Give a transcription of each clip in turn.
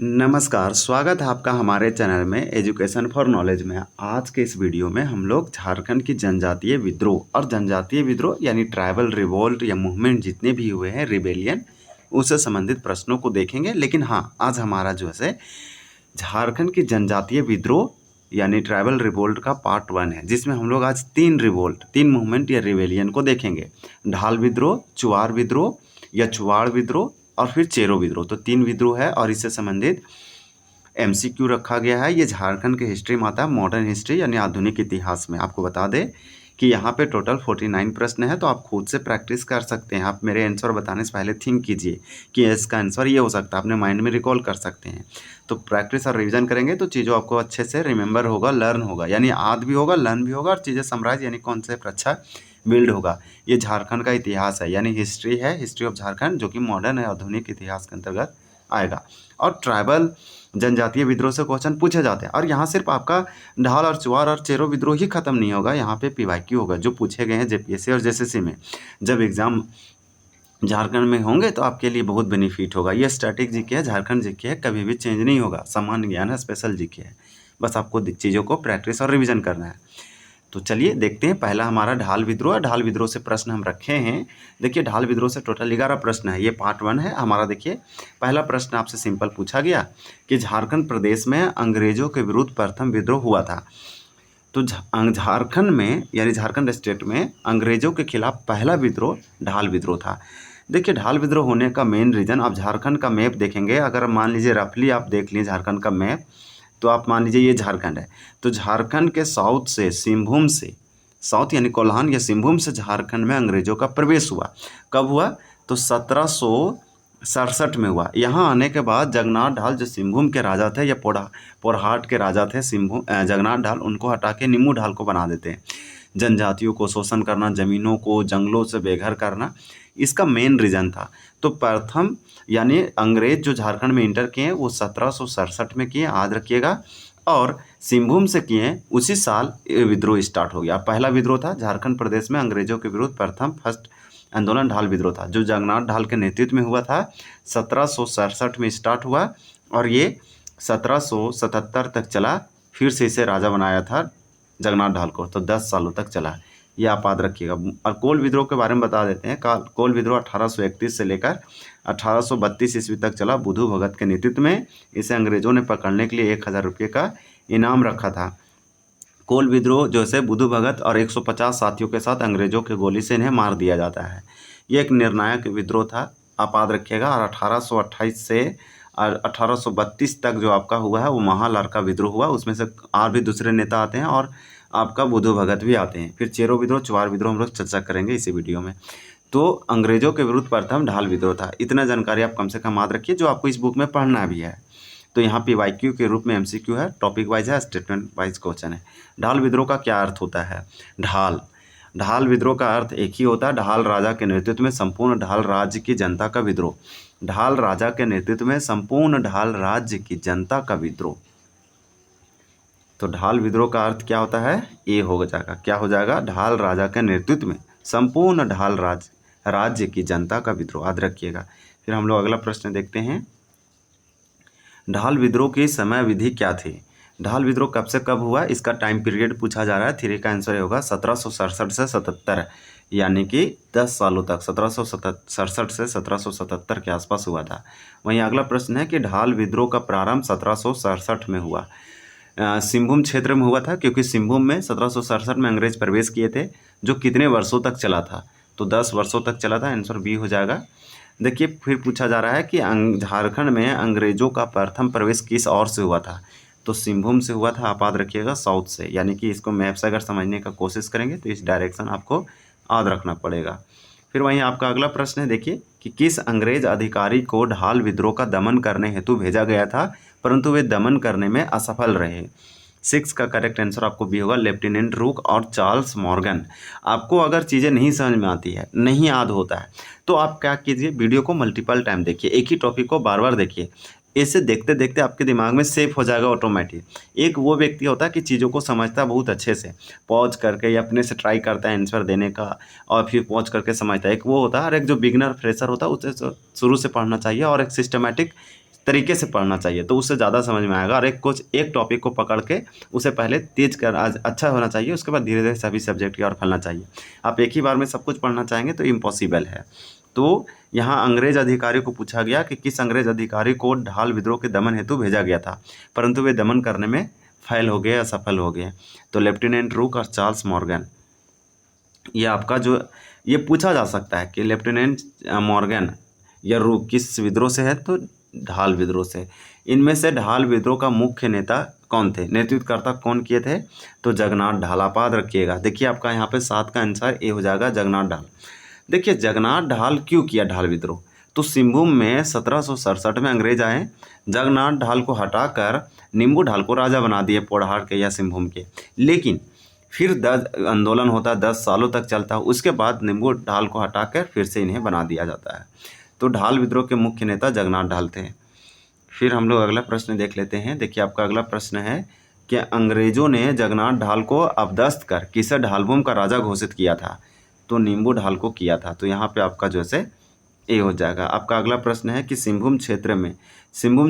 नमस्कार, स्वागत है आपका हमारे चैनल में एजुकेशन फॉर नॉलेज में। आज के इस वीडियो में हम लोग झारखंड की जनजातीय विद्रोह और जनजातीय विद्रोह यानी ट्राइबल रिवोल्ट या मूवमेंट जितने भी हुए हैं रिबेलियन, उससे संबंधित प्रश्नों को देखेंगे। लेकिन हाँ, आज हमारा जो है झारखंड की जनजातीय विद्रोह यानी ट्राइबल रिवोल्ट का पार्ट 1 है, जिसमें हम लोग आज तीन मूवमेंट या रिबेलियन को देखेंगे। ढाल विद्रोह, चुआर विद्रोह या चुवाड़ विद्रोह और फिर चेरो विद्रोह। तो 3 विद्रोह है और इससे संबंधित एमसीक्यू रखा गया है। ये झारखंड की हिस्ट्री में आता है, मॉडर्न हिस्ट्री यानी आधुनिक इतिहास में। आपको बता दें कि यहाँ पे टोटल 49 प्रश्न है, तो आप खुद से प्रैक्टिस कर सकते हैं। आप मेरे आंसर बताने से पहले थिंक कीजिए कि इसका आंसर ये हो सकता है, अपने माइंड में रिकॉल कर सकते हैं। तो प्रैक्टिस और रिवीजन करेंगे तो चीज़ों आपको अच्छे से रिमेंबर होगा, लर्न होगा, यानी याद भी होगा, लर्न भी होगा और चीज़ें समराइज यानी कॉन्सेप्ट अच्छा बिल्ड होगा। ये झारखंड का इतिहास है, यानी हिस्ट्री है, हिस्ट्री ऑफ झारखंड, जो कि मॉडर्न है, आधुनिक इतिहास के अंतर्गत आएगा। और ट्राइबल जनजातीय विद्रोह से क्वेश्चन पूछे जाते हैं। और यहाँ सिर्फ आपका ढाल और चुवार और चेरो विद्रोह ही खत्म नहीं होगा, यहाँ पे पीवाईक्यू होगा जो पूछे गए हैं जेपीएससी और जेएसएससी में। जब एग्जाम झारखंड में होंगे तो आपके लिए बहुत बेनिफिट होगा। ये स्टैटिक जीके है, झारखंड जीके है, कभी भी चेंज नहीं होगा। सामान्य ज्ञान है, स्पेशल जीके है। बस आपको चीज़ों को प्रैक्टिस और रिवीजन करना है। तो चलिए देखते हैं। पहला हमारा ढाल विद्रोह। ढाल विद्रोह से प्रश्न हम रखे हैं। देखिए, ढाल विद्रोह से टोटल 11 प्रश्न है। ये पार्ट 1 है हमारा। देखिए, पहला प्रश्न आपसे सिंपल पूछा गया कि झारखंड प्रदेश में अंग्रेजों के विरुद्ध प्रथम विद्रोह हुआ था। तो झारखंड में यानी झारखंड स्टेट में अंग्रेजों के खिलाफ पहला विद्रोह ढाल विद्रोह था। देखिए, ढाल विद्रोह होने का मेन रीज़न, आप झारखंड का मैप देखेंगे, अगर मान लीजिए रफली आप देख लीजिए झारखंड का मैप, तो आप मान लीजिए ये झारखंड है। तो झारखंड के साउथ से, सिंहभूम से, साउथ यानी कोल्हान या सिंहभूम से झारखंड में अंग्रेजों का प्रवेश हुआ। कब हुआ? तो 1767 में हुआ। यहाँ आने के बाद जगन्नाथ ढाल जो सिंहभूम के राजा थे या पोरहाट के राजा थे, जगन्नाथ ढाल, उनको हटा के निम्मू ढाल को बना देते हैं। जनजातियों को शोषण करना, ज़मीनों को, जंगलों से बेघर करना, इसका मेन रीज़न था। तो प्रथम यानी अंग्रेज जो झारखंड में इंटर किए वो 1767 में किए, याद रखिएगा। और सिंहभूम से किए, उसी साल ये विद्रोह स्टार्ट हो गया। पहला विद्रोह था झारखंड प्रदेश में अंग्रेजों के विरुद्ध, फर्स्ट आंदोलन ढाल विद्रोह था, जो जगन्नाथ ढाल के नेतृत्व में हुआ था। 1767 में स्टार्ट हुआ और ये 1777 तक चला। फिर से इसे राजा बनाया था जगन्नाथ ढाल को, तो 10 सालों तक चला। ये आप याद रखिएगा। और कोल विद्रोह के बारे में बता देते हैं। कोल विद्रोह 1831 से लेकर 1832 ईस्वी तक चला, बुधू भगत के नेतृत्व में। इसे अंग्रेजों ने पकड़ने के लिए 1000 रुपये का इनाम रखा था। कोल विद्रोह जो है बुधू भगत और 150 साथियों के साथ अंग्रेजों के गोली से इन्हें मार दिया जाता है। ये एक निर्णायक विद्रोह था, आप याद रखिएगा। और 1828 से 1832 तक जो आपका हुआ है वो महालार का विद्रोह हुआ। उसमें से और भी दूसरे नेता आते हैं और आपका बुधू भगत भी आते हैं। फिर चेरो विद्रोह, चुवार विद्रोह हम लोग चर्चा करेंगे इसी वीडियो में। तो अंग्रेजों के विरुद्ध प्रथम ढाल विद्रोह था। इतना जानकारी आप कम से कम याद रखिए, जो आपको इस बुक में पढ़ना भी है। तो यहाँ पीवाईक्यू के रूप में एमसीक्यू है, टॉपिक वाइज है, स्टेटमेंट वाइज क्वेश्चन है। ढाल विद्रोह का क्या अर्थ होता है? ढाल विद्रोह का अर्थ एक ही होता है, ढाल राजा के नेतृत्व में संपूर्ण ढाल राज्य की जनता का विद्रोह। ढाल राजा के नेतृत्व में संपूर्ण ढाल राज्य की जनता का विद्रोह। तो ढाल विद्रोह का अर्थ क्या होता है? ये हो जाएगा, क्या हो जाएगा? ढाल राजा के नेतृत्व में संपूर्ण ढाल राज्य की जनता का विद्रोह, याद रखिएगा। फिर हम लोग अगला प्रश्न देखते हैं। ढाल विद्रोह की समय विधि क्या थी? ढाल विद्रोह कब से कब हुआ, इसका टाइम पीरियड पूछा जा रहा है। 3 का आंसर होगा 1767 से 77, यानी कि 10 सालों तक। 1767 से 1777 के आसपास हुआ था। वहीं अगला प्रश्न है कि ढाल विद्रोह का प्रारंभ 1767 में हुआ। सिंहभूम क्षेत्र में हुआ था, क्योंकि सिंहभूम में 1767 में अंग्रेज प्रवेश किए थे, जो कितने वर्षों तक चला था? तो 10 वर्षों तक चला था। आंसर बी हो जाएगा। देखिए, फिर पूछा जा रहा है कि झारखंड में अंग्रेजों का प्रथम प्रवेश किस ओर से हुआ था? तो सिंहभूम से हुआ था, आप याद रखिएगा, साउथ से। यानी कि इसको मैप से अगर समझने का कोशिश करेंगे तो इस डायरेक्शन आपको याद रखना पड़ेगा। फिर वहीं आपका अगला प्रश्न है, देखिए कि किस अंग्रेज अधिकारी को ढाल विद्रोह का दमन करने हेतु भेजा गया था, परंतु वे दमन करने में असफल रहे? 6 का करेक्ट आंसर आपको भी होगा, लेफ्टिनेंट रूक और चार्ल्स मॉर्गन। आपको अगर चीज़ें नहीं समझ में आती है, नहीं याद होता है, तो आप क्या कीजिए, वीडियो को मल्टीपल टाइम देखिए, एक ही टॉपिक को बार बार देखिए। इसे देखते देखते आपके दिमाग में सेव हो जाएगा ऑटोमेटिक। एक वो व्यक्ति होता है कि चीज़ों को समझता बहुत अच्छे से, पॉज करके या अपने से ट्राई करता है आंसर देने का और फिर पॉज करके समझता है। एक वो होता है, और एक जो बिगनर फ्रेशर होता है उसे शुरू से पढ़ना चाहिए और एक सिस्टमेटिक तरीके से पढ़ना चाहिए, तो उससे ज़्यादा समझ में आएगा। और एक टॉपिक को पकड़ के उसे पहले तेज कर आज अच्छा होना चाहिए, उसके बाद धीरे धीरे सभी सब्जेक्ट की ओर फैलना चाहिए। आप एक ही बार में सब कुछ पढ़ना चाहेंगे तो इम्पॉसिबल है। तो यहाँ अंग्रेज अधिकारी को पूछा गया कि किस अंग्रेज अधिकारी को ढाल विद्रोह के दमन हेतु भेजा गया था, परंतु वे दमन करने में फेल हो गए, असफल हो गए। तो लेफ्टिनेंट रूक और चार्ल्स मॉर्गन। ये आपका जो ये पूछा जा सकता है कि लेफ्टिनेंट मॉर्गन या रूक किस विद्रोह से है, तो ढाल विद्रोह से। इनमें से ढाल विद्रोह का मुख्य नेता कौन थे, नेतृत्वकर्ता कौन किए थे, तो जगन्नाथ ढाल। आप याद रखिएगा। देखिए आपका यहाँ पे 7 का आंसर ए हो जाएगा, जगन्नाथ ढाल। देखिए जगन्नाथ ढाल क्यों किया ढाल विद्रोह, तो सिंहभूम में 1767 में अंग्रेज आए, जगन्नाथ ढाल को हटाकर नींबू ढाल को राजा बना दिए पोड़हाड़ के या सिंहभूम के। लेकिन फिर 10 आंदोलन होता, 10 सालों तक चलता, उसके बाद नींबू ढाल को हटाकर फिर से इन्हें बना दिया जाता है। तो ढाल विद्रोह के मुख्य नेता जगन्नाथ ढाल थे। फिर हम लोग अगला प्रश्न देख लेते हैं। देखिए आपका अगला प्रश्न है कि अंग्रेजों ने जगन्नाथ ढाल को अपदस्थ कर किसे ढालभूम का राजा घोषित किया था, तो नींबू ढाल को किया था। तो यहाँ पे आपका जो है ए हो जाएगा। आपका अगला प्रश्न है कि सिंहभूम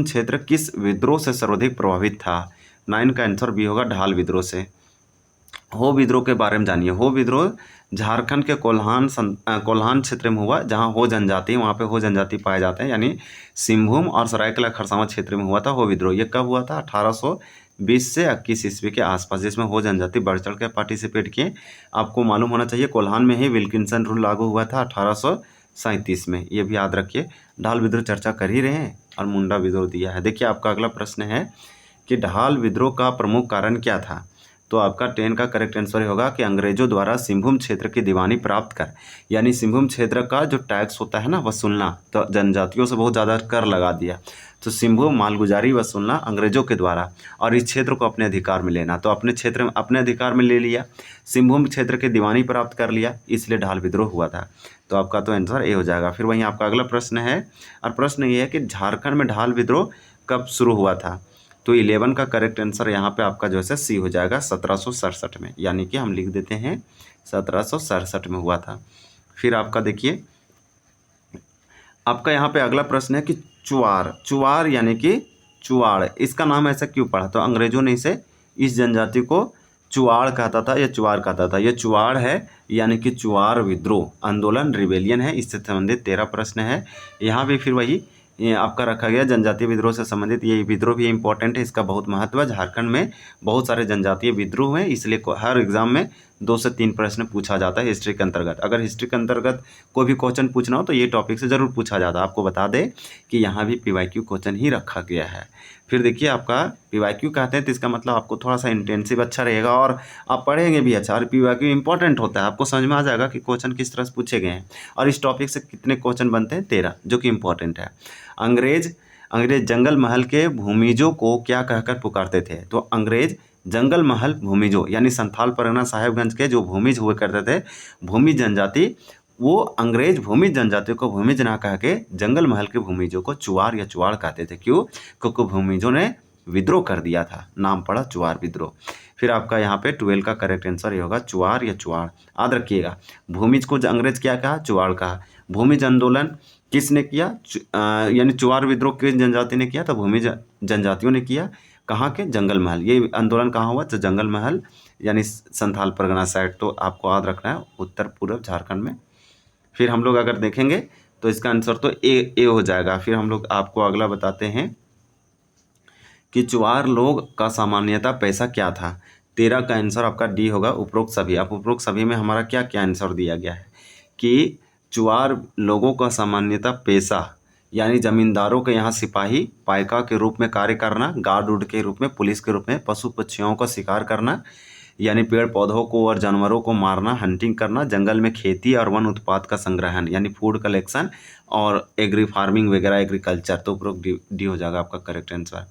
क्षेत्र किस विद्रोह से सर्वाधिक प्रभावित था, 9 का आंसर बी होगा, ढाल विद्रोह से। हो विद्रोह के बारे में जानिए। हो विद्रोह झारखंड के कोल्हान क्षेत्र में हुआ, जहाँ हो जनजाति, वहाँ पे हो जनजाति पाए जाते हैं, यानी सिंहभूम और सरायकेला खरसावां क्षेत्र में हुआ था हो विद्रोह। ये कब हुआ था, 1820 से 21 ईस्वी के आसपास, जिसमें हो जनजाति बढ़ चढ़ के पार्टिसिपेट किए। आपको मालूम होना चाहिए कोल्हान में ही विल्किंसन रूल लागू हुआ था 1837 में, ये भी याद रखिए। ढाल विद्रोह चर्चा कर ही रहे हैं और मुंडा विद्रोह दिया है। देखिए आपका अगला प्रश्न है कि ढाल विद्रोह का प्रमुख कारण क्या था, तो आपका 10 का करेक्ट आंसर होगा कि अंग्रेजों द्वारा सिंहभूम क्षेत्र की दीवानी प्राप्त कर, यानी सिंहभूम क्षेत्र का जो टैक्स होता है ना वसूलना, तो जनजातियों से बहुत ज़्यादा कर लगा दिया। तो सिंहभूम मालगुजारी वसूलना अंग्रेजों के द्वारा और इस क्षेत्र को अपने अधिकार में लेना, तो अपने क्षेत्र में अपने अधिकार में ले लिया, सिंहभूम क्षेत्र की दीवानी प्राप्त कर लिया, इसलिए ढाल विद्रोह हुआ था। तो आपका तो आंसर ए हो जाएगा। फिर वहीं आपका अगला प्रश्न है, और प्रश्न ये है कि झारखंड में ढाल विद्रोह कब शुरू हुआ था, तो 11 का करेक्ट आंसर यहाँ पे आपका जो है सी हो जाएगा, 1767 में, यानी कि हम लिख देते हैं 1767 में हुआ था। फिर आपका देखिए आपका यहाँ पे अगला प्रश्न है कि चुवार यानी कि चुवाड़, इसका नाम ऐसा क्यों पड़ा, तो अंग्रेजों ने इस जनजाति को चुवाड़ कहता था या चुवार कहता था। ये चुवाड़ है, यानी कि चुवार विद्रोह आंदोलन रिबेलियन है, इससे संबंधित 13 प्रश्न है। यहाँ भी फिर वही ये आपका रखा गया जनजातीय विद्रोह से संबंधित, ये विद्रोह भी इंपॉर्टेंट है, इसका बहुत महत्व है। झारखंड में बहुत सारे जनजातीय विद्रोह हैं, इसलिए हर एग्जाम में 2 से 3 प्रश्न पूछा जाता है हिस्ट्री के अंतर्गत। अगर हिस्ट्री के अंतर्गत कोई भी क्वेश्चन पूछना हो तो ये टॉपिक से ज़रूर पूछा जाता है। आपको बता दें कि यहाँ भी PYQ क्वेश्चन ही रखा गया है। फिर देखिए आपका PYQ कहते हैं तो इसका मतलब आपको थोड़ा सा इंटेंसिव अच्छा रहेगा और आप पढ़ेंगे भी अच्छा, और PYQ इंपॉर्टेंट होता है, आपको समझ में आ जाएगा कि क्वेश्चन किस तरह से पूछे गए हैं और इस टॉपिक से कितने क्वेश्चन बनते हैं, 13, जो कि इंपॉर्टेंट है। अंग्रेज जंगल महल के भूमिजों को क्या कहकर पुकारते थे, तो अंग्रेज जंगल महल भूमिजों यानी संथाल परगना साहेबगंज के जो भूमिज हुए करते थे, भूमि जनजाति, वो अंग्रेज भूमि जनजाति को भूमिज ना कह के जंगल महल के भूमिजों को चुवार या चुवाड़ कहते थे। क्यों, क्योंकि भूमिजों ने विद्रोह कर दिया था, नाम पड़ा चुवार विद्रोह। फिर आपका यहाँ पे 12 का करेक्ट आंसर ये होगा, चुवार या चुवाड़। याद रखिएगा, भूमिज को अंग्रेज क्या कहा, चुवाड़ कहा। भूमिज आंदोलन किसने किया, यानी चुवार विद्रोह किस जनजाति ने किया, तो भूमिज जनजातियों ने किया। कहाँ के, जंगल महल। ये आंदोलन कहाँ हुआ, तो जंगल महल यानी संथाल परगना साइड, तो आपको याद रखना है उत्तर पूर्व झारखंड में। फिर हम लोग अगर देखेंगे तो इसका आंसर तो ए हो जाएगा। फिर हम लोग आपको अगला बताते हैं कि चुवार लोग का सामान्यतः पैसा क्या था, 13 का आंसर आपका डी होगा, उपरोक्त सभी। अब उपरोक्त सभी में हमारा क्या क्या आंसर दिया गया है कि चुवार लोगों का सामान्यतः पेशा, यानी जमींदारों के यहाँ सिपाही, पाइका के रूप में कार्य करना, गार्ड उड के रूप में, पुलिस के रूप में, पशु पक्षियों का शिकार करना, यानी पेड़ पौधों को और जानवरों को मारना, हंटिंग करना, जंगल में खेती और वन उत्पाद का संग्रहण यानी फूड कलेक्शन, और एग्री फार्मिंग वगैरह, एग्रीकल्चर। तो उपरोक्त डी हो जाएगा आपका करेक्ट आंसर।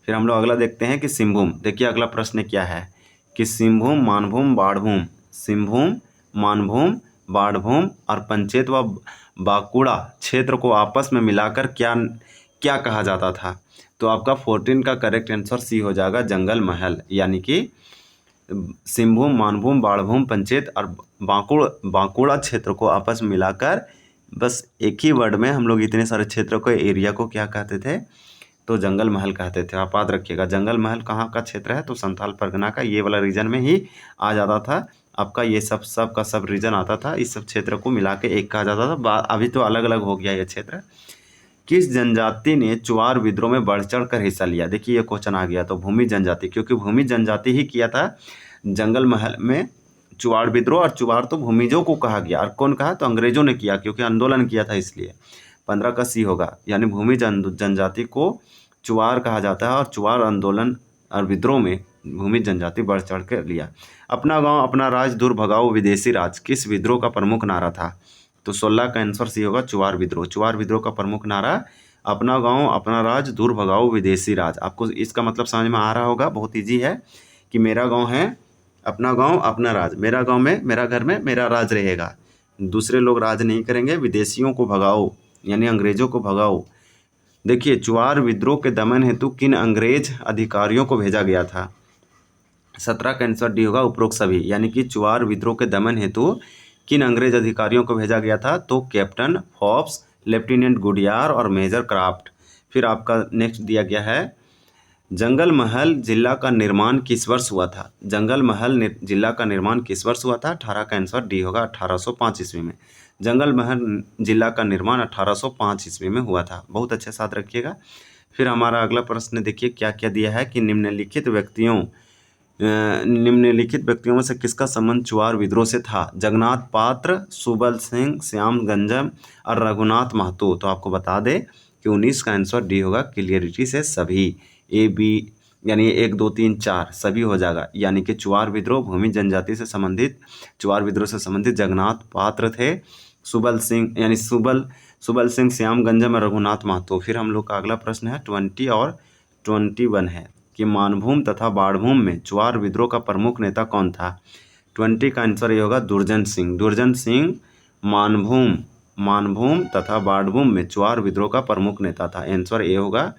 फिर हम लोग अगला देखते हैं कि सिंहभूम। देखिए अगला प्रश्न क्या है कि सिंहभूम, मानभूम, बाढ़भूम, सिंहभूम, मानभूम, बाढ़भूम और पंचेत व बांकुड़ा क्षेत्र को आपस में मिलाकर क्या कहा जाता था, तो आपका 14 का करेक्ट आंसर सी हो जाएगा, जंगल महल। यानी कि सिंहभूम, मानभूम, बाढ़भूम, पंचेत और बांकुड़ा क्षेत्र को आपस में मिलाकर बस एक ही वर्ड में हम लोग इतने सारे क्षेत्रों को, एरिया को क्या कहते थे, तो जंगल महल कहते थे। आप याद रखिएगा, जंगल महल कहाँ का क्षेत्र है, तो संथाल परगना का ये वाला रीजन में ही आ जाता था। आपका ये सब का सब रीजन आता था, इस सब क्षेत्र को मिला के एक कहा जाता था। अभी तो अलग अलग हो गया ये क्षेत्र। किस जनजाति ने चुआर विद्रोह में बढ़ चढ़ कर हिस्सा लिया? देखिए ये क्वेश्चन आ गया, तो भूमि जनजाति, क्योंकि भूमि जनजाति ही किया था जंगल महल में चुआर विद्रोह। और चुआर तो भूमिजों को कहा गया, और कौन कहा, तो अंग्रेजों ने किया, क्योंकि आंदोलन किया था इसलिए। 15 का सी होगा, यानी भूमि जनजाति को चुआर कहा जाता है, और चुआर आंदोलन और विद्रोह में भूमि जनजाति बढ़ चढ़ कर लिया। अपना गांव अपना राज दूर भगाओ विदेशी राज किस विद्रोह का प्रमुख नारा था? तो 16 का आंसर सी होगा, चुआर विद्रोह। चुआर विद्रोह का प्रमुख नारा अपना गांव अपना राज दूर भगाओ विदेशी राज। आपको इसका मतलब समझ में आ रहा होगा, बहुत ईजी है कि मेरा गांव है, अपना गांव अपना राज, मेरा गांव में मेरा घर में मेरा राज रहेगा, दूसरे लोग राज नहीं करेंगे, विदेशियों को भगाओ यानी अंग्रेजों को भगाओ। देखिए चुआर विद्रोह के दमन हेतु किन अंग्रेज अधिकारियों को भेजा गया था? 17 का आंसर डी होगा, उपरोक्त सभी। यानी कि चुआर विद्रोह के दमन हेतु किन अंग्रेज अधिकारियों को भेजा गया था? तो कैप्टन फॉब्स, लेफ्टिनेंट गुडियार और मेजर क्राफ्ट। फिर आपका नेक्स्ट दिया गया है, जंगल महल जिला का निर्माण किस वर्ष हुआ था? जंगल महल जिला का निर्माण किस वर्ष हुआ था? 18 का आंसर डी होगा, 1805 ईस्वी में। जंगल महल जिला का निर्माण 1805 ईस्वी में हुआ था। बहुत अच्छे साथ रखिएगा। फिर हमारा अगला प्रश्न देखिए क्या क्या दिया है कि निम्नलिखित व्यक्तियों में से किसका संबंध चुआर विद्रोह से था? जगन्नाथ पात्र, सुबल सिंह, श्याम गंजम और रघुनाथ महतो। तो आपको बता दें कि 19 का आंसर डी होगा, क्लियरिटी से सभी, ए बी यानी 1 2 3 4 सभी हो जाएगा। यानी कि चुआर विद्रोह भूमि जनजाति से संबंधित, चुआर विद्रोह से संबंधित जगन्नाथ पात्र थे, सुबल सिंह यानी सुबल सिंह, श्याम गंजम और रघुनाथ महतो। फिर हम लोग का अगला प्रश्न है 20 और 21 है कि मानभूम तथा बाढ़भूम में चुआर विद्रोह का प्रमुख नेता कौन था? 20 का आंसर ये होगा, दुर्जन सिंह। दुर्जन सिंह मानभूम तथा बाढ़भूम में चुआर विद्रोह का प्रमुख नेता था, आंसर ए होगा।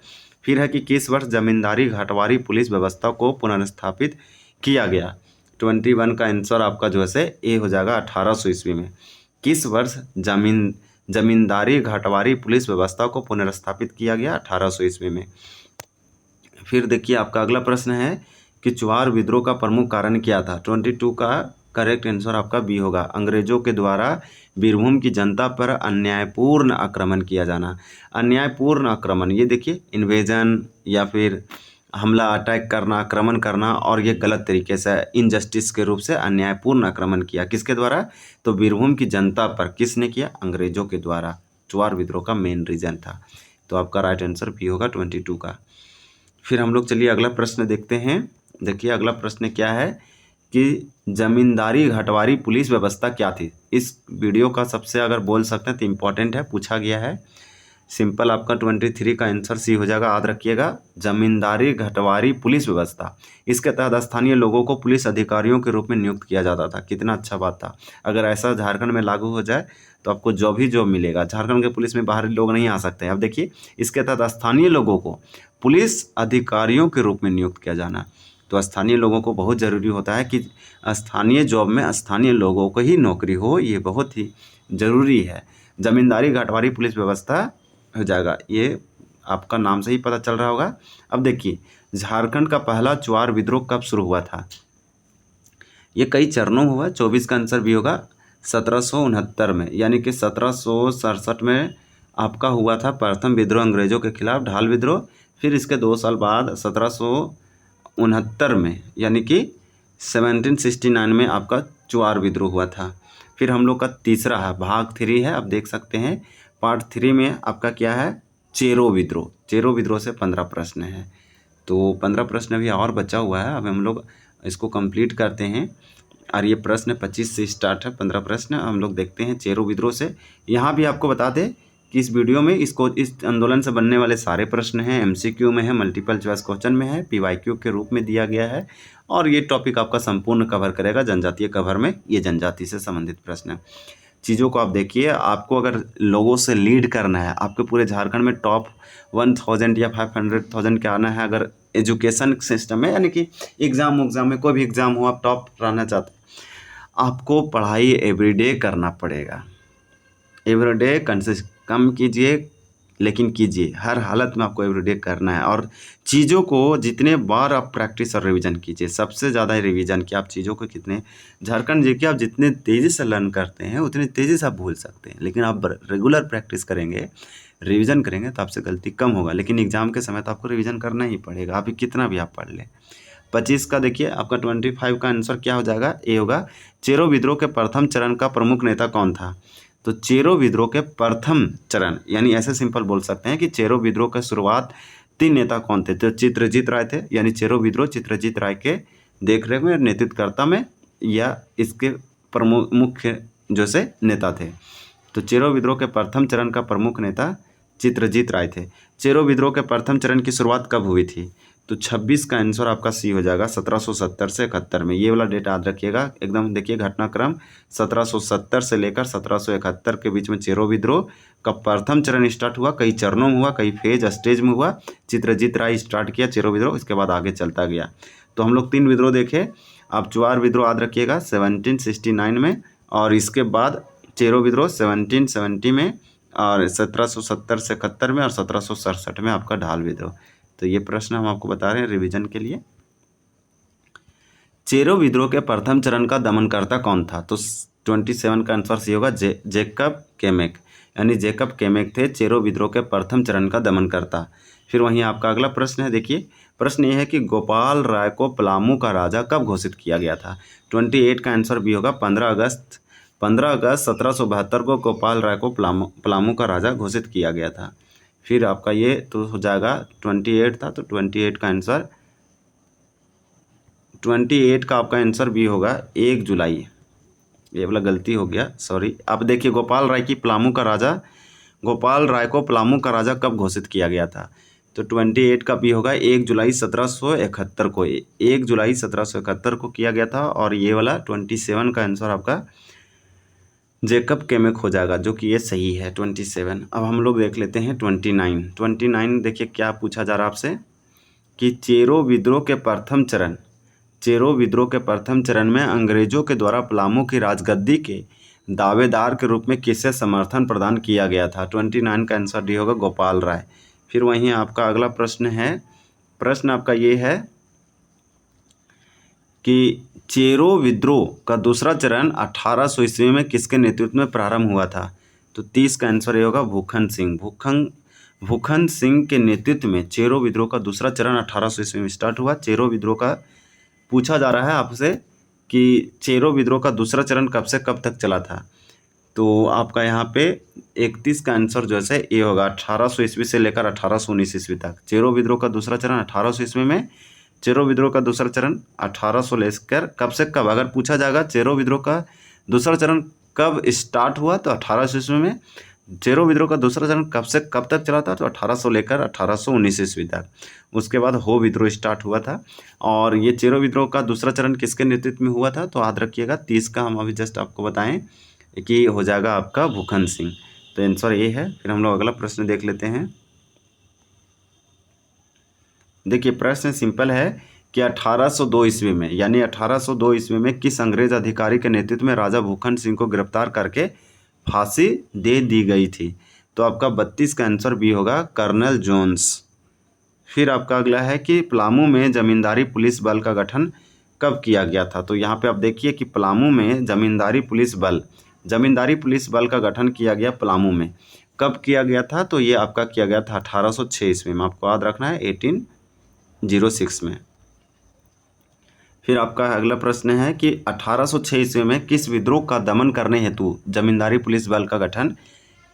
फिर है कि किस वर्ष जमींदारी घाटवारी पुलिस व्यवस्था को पुनर्स्थापित किया गया? 21 का आंसर आपका जो है ए हो जाएगा, 1800 ईस्वी में। किस वर्ष जमींदारी घाटवारी पुलिस व्यवस्था को पुनर्स्थापित किया गया? 1800 ईस्वी में। फिर देखिए आपका अगला प्रश्न है कि चुआर विद्रोह का प्रमुख कारण क्या था? 22 का करेक्ट आंसर आपका बी होगा, अंग्रेजों के द्वारा बीरभूम की जनता पर अन्यायपूर्ण आक्रमण किया जाना। अन्यायपूर्ण आक्रमण, ये देखिए इन्वेजन या फिर हमला, अटैक करना, आक्रमण करना, और ये गलत तरीके से इनजस्टिस के रूप से अन्यायपूर्ण आक्रमण किया। किसके द्वारा? तो बीरभूम की जनता पर। किसने किया? अंग्रेजों के द्वारा। चुआर विद्रोह का मेन रीजन था। तो आपका राइट आंसर बी होगा 22 का। फिर हम लोग चलिए अगला प्रश्न देखते हैं। देखिए अगला प्रश्न क्या है कि जमींदारी घाटवारी पुलिस व्यवस्था क्या थी? इस वीडियो का सबसे अगर बोल सकते हैं तो इम्पोर्टेंट है, पूछा गया है। सिंपल आपका 23 का आंसर सी हो जाएगा, याद रखिएगा, जमींदारी घाटवारी पुलिस व्यवस्था। इसके तहत स्थानीय लोगों को पुलिस अधिकारियों के रूप में नियुक्त किया जाता था। कितना अच्छा बात था। अगर ऐसा झारखंड में लागू हो जाए तो आपको जॉब मिलेगा। झारखंड के पुलिस में बाहरी लोग नहीं आ सकते। अब देखिए इसके तहत स्थानीय लोगों को पुलिस अधिकारियों के रूप में नियुक्त किया जाना। तो स्थानीय लोगों को बहुत ज़रूरी होता है कि स्थानीय जॉब में स्थानीय लोगों को ही नौकरी हो, ये बहुत ही ज़रूरी है। जमींदारी घाटवारी पुलिस व्यवस्था हो जाएगा, ये आपका नाम से ही पता चल रहा होगा। अब देखिए झारखंड का पहला चुआर विद्रोह कब शुरू हुआ था? ये कई चरणों में हुआ। 24 का आंसर भी होगा, 1769 में, यानी कि 1767 में आपका हुआ था प्रथम विद्रोह अंग्रेजों के खिलाफ, ढाल विद्रोह। फिर इसके 2 साल बाद 1769 में यानी कि 1769 में आपका चुआर विद्रोह हुआ था। फिर हम लोग का तीसरा है, भाग 3 है, आप देख सकते हैं पार्ट 3 में आपका क्या है, चेरो विद्रोह। चेरो विद्रोह से 15 प्रश्न है। तो 15 प्रश्न अभी और बचा हुआ है, अब हम लोग इसको कंप्लीट करते हैं। और ये प्रश्न 25 से स्टार्ट है, 15 प्रश्न हम लोग देखते हैं चेरो विद्रोह से। यहाँ भी आपको बता दें कि इस वीडियो में इस आंदोलन से बनने वाले सारे प्रश्न हैं, MCQ में है, मल्टीपल चॉइस क्वेश्चन में है, PYQ के रूप में दिया गया है। और ये टॉपिक आपका संपूर्ण कवर करेगा जनजातीय कवर में, ये जनजाति से संबंधित प्रश्न है। चीज़ों को आप देखिए, आपको अगर लोगों से लीड करना है, आपके पूरे झारखंड में टॉप 1000 या 500,000 के आना है, अगर एजुकेशन सिस्टम में, यानी कि एग्ज़ाम में कोई भी एग्ज़ाम हो, आप टॉप रहना चाहते हैं, आपको पढ़ाई एवरीडे करना पड़ेगा। एवरीडे कम कीजिए, लेकिन कीजिए, हर हालत में आपको एवरीडे करना है। और चीज़ों को जितने बार आप प्रैक्टिस और रिवीजन कीजिए, सबसे ज़्यादा रिवीजन कि आप चीज़ों को कितने, झारखंड जीके आप जितने तेज़ी से लर्न करते हैं उतनी तेज़ी से आप भूल सकते हैं, लेकिन आप रेगुलर प्रैक्टिस करेंगे, रिवीजन करेंगे तो आपसे गलती कम होगा। लेकिन एग्जाम के समय तो आपको रिवीजन करना ही पड़ेगा, अभी कितना भी आप पढ़ लें। 25 का देखिए आपका 25 का आंसर क्या हो जाएगा, ए होगा। चेरो विद्रोह के प्रथम चरण का प्रमुख नेता कौन था? तो चेरो विद्रोह के प्रथम चरण, यानी ऐसे सिंपल बोल सकते हैं कि चेरो विद्रोह का शुरुआत 3 नेता कौन थे? तो चित्रजीत राय थे, यानी चेरो विद्रोह चित्रजीत राय के देखरेख में, नेतृत्वकर्ता में, या इसके प्रमुख मुख्य जो से नेता थे। तो चेरो विद्रोह के प्रथम चरण का प्रमुख नेता चित्रजीत राय थे। चेरो विद्रोह के प्रथम चरण की शुरुआत कब हुई थी? तो 26 का आंसर आपका सी हो जाएगा, 1770 से 71 में। ये वाला डेट याद रखिएगा एकदम। देखिए घटनाक्रम 1770 से लेकर 1771 के बीच में चेरो विद्रोह का प्रथम चरण स्टार्ट हुआ। कई चरणों में हुआ, कई फेज स्टेज में हुआ। चित्रजीत राय स्टार्ट किया चेरो विद्रोह, इसके बाद आगे चलता गया। तो हम लोग 3 विद्रोह देखे। आप चुआर विद्रोह याद रखिएगा 1769 में, और इसके बाद चेरो विद्रोह 1770 में, और 1770 से 71 में, और 1767 में आपका ढाल विद्रोह। तो ये प्रश्न हम आपको बता रहे हैं रिवीजन के लिए। चेरो विद्रोह के प्रथम चरण का दमनकर्ता कौन था? तो 27 का आंसर सी होगा, जेकब केमेक, यानी जेकब केमेक थे चेरो विद्रोह के प्रथम चरण का दमनकर्ता। फिर वहीं आपका अगला प्रश्न है, देखिए प्रश्न ये है कि गोपाल राय को पलामू का राजा कब घोषित किया गया था? 28 का आंसर बी होगा, 15 अगस्त 1772 को गोपाल राय को पलामू का राजा घोषित किया गया था। फिर आपका ये तो हो जाएगा 28 था, तो 28 का आंसर 28 का आपका आंसर भी होगा 1 जुलाई। ये वाला गलती हो गया, सॉरी। अब देखिए गोपाल राय को पलामू का राजा कब घोषित किया गया था? तो 28 का भी होगा 1 जुलाई 1771 को, 1 जुलाई 1771 को किया गया था। और ये वाला 27 का आंसर आपका जेकब केमेक हो जाएगा, जो कि ये सही है 27। अब हम लोग देख लेते हैं 29। देखिए क्या पूछा जा रहा है आपसे कि चेरो विद्रोह के प्रथम चरण में अंग्रेजों के द्वारा पलामू की राजगद्दी के दावेदार के रूप में किसे समर्थन प्रदान किया गया था? 29 का आंसर डी होगा, गोपाल राय। फिर वहीं आपका अगला प्रश्न है, प्रश्न आपका ये है कि चेरो विद्रोह का दूसरा चरण 1800 ईस्वी में किसके नेतृत्व में प्रारंभ हुआ था? तो 30 का आंसर ये होगा, भूखन सिंह के नेतृत्व में चेरो विद्रोह का दूसरा चरण 1800 ईस्वी में स्टार्ट हुआ। चेरो विद्रोह का पूछा जा रहा है आपसे कि चेरो विद्रोह का दूसरा चरण कब से कब तक चला था? तो आपका यहाँ पे 31 का आंसर जो है ये होगा, 1800 ईस्वी से लेकर 1819 ईस्वी तक। चेरो विद्रोह का दूसरा चरण 1800 ईस्वी में, चेरो विद्रोह का दूसरा चरण 1800 लेकर कब से कब, अगर पूछा जाएगा चेरो विद्रोह का दूसरा चरण कब स्टार्ट हुआ तो 1800 ईस्वी में। चेरो विद्रोह का दूसरा चरण कब से कब तक चला था? तो 1800 लेकर 1819 ईस्वी तक। उसके बाद हो विद्रोह स्टार्ट हुआ था। और ये चेरो विद्रोह का दूसरा चरण किसके नेतृत्व में हुआ था? तो याद रखिएगा 30 का हम अभी जस्ट आपको बताएं कि हो जाएगा आपका भूखन सिंह। तो आंसर ये है। फिर हम लोग अगला प्रश्न देख लेते हैं। देखिए प्रश्न सिंपल है कि 1802 ईस्वी में, यानी 1802 ईस्वी में किस अंग्रेज अधिकारी के नेतृत्व में राजा भूखन सिंह को गिरफ्तार करके फांसी दे दी गई थी? तो आपका 32 का आंसर भी होगा, कर्नल जोन्स। फिर आपका अगला है कि पलामू में जमींदारी पुलिस बल का गठन कब किया गया था? तो यहाँ पे आप देखिए कि पलामू में जमींदारी पुलिस बल का गठन किया गया पलामू में। कब किया गया था? तो ये आपका किया गया था 1806 ईस्वी में। आपको याद रखना है 1806 में। फिर आपका अगला प्रश्न है कि 1806 ईस्वी में किस विद्रोह का दमन करने हेतु जमींदारी पुलिस बल का गठन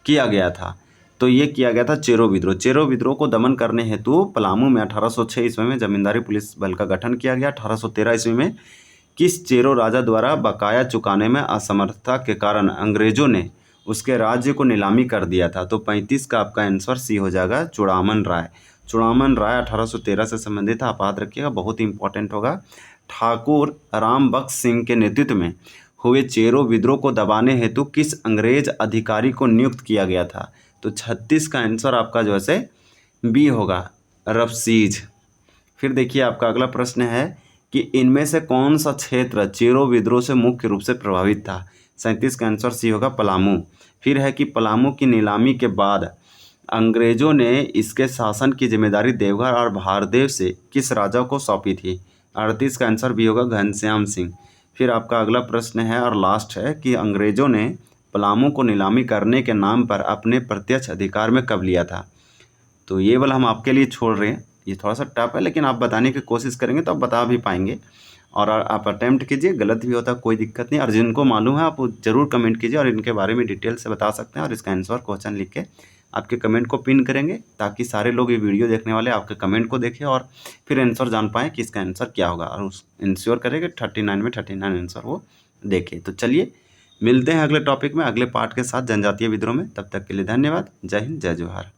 किया गया था? तो ये किया गया था चेरो विद्रोह को दमन करने हेतु पलामू में 1806 ईस्वी में जमींदारी पुलिस बल का गठन किया गया। 1813 ईस्वी में किस चेरो राजा द्वारा बकाया चुकाने में असमर्थता के कारण अंग्रेजों ने उसके राज्य को नीलामी कर दिया था? तो 35 का आपका आंसर सी हो जाएगा, चूड़ामन राय 1813 से संबंधित है, आप याद रखिएगा, बहुत ही इंपॉर्टेंट होगा। ठाकुर राम बख्श सिंह के नेतृत्व में हुए चेरो विद्रोह को दबाने हेतु किस अंग्रेज अधिकारी को नियुक्त किया गया था? तो 36 का आंसर आपका जो है बी होगा, रफसीज। फिर देखिए आपका अगला प्रश्न है कि इनमें से कौन सा क्षेत्र चेरो विद्रोह से मुख्य रूप से प्रभावित था? 37 का आंसर सी होगा पलामू। फिर है कि पलामू की नीलामी के बाद अंग्रेजों ने इसके शासन की जिम्मेदारी देवघर और भारदेव से किस राजा को सौंपी थी? 38 का आंसर भी होगा घनश्याम सिंह। फिर आपका अगला प्रश्न है और लास्ट है कि अंग्रेजों ने पलामू को नीलामी करने के नाम पर अपने प्रत्यक्ष अधिकार में कब लिया था? तो ये वाला हम आपके लिए छोड़ रहे हैं, ये थोड़ा सा टफ है, लेकिन आप बताने की कोशिश करेंगे तो आप बता भी पाएंगे। और आप अटेम्प्ट कीजिए, गलत भी होता है कोई दिक्कत नहीं, और जिनको मालूम है आप ज़रूर कमेंट कीजिए और इनके बारे में डिटेल से बता सकते हैं। और इसका आंसर क्वेश्चन लिख के आपके कमेंट को पिन करेंगे ताकि सारे लोग ये वीडियो देखने वाले आपके कमेंट को देखें और फिर आंसर जान पाएँ कि इसका आंसर क्या होगा, और उस इंश्योर करें कि 39 में 39 आंसर वो देखें। तो चलिए मिलते हैं अगले टॉपिक में, अगले पार्ट के साथ जनजातीय विद्रोह में। तब तक के लिए धन्यवाद। जय हिंद, जय जोहार।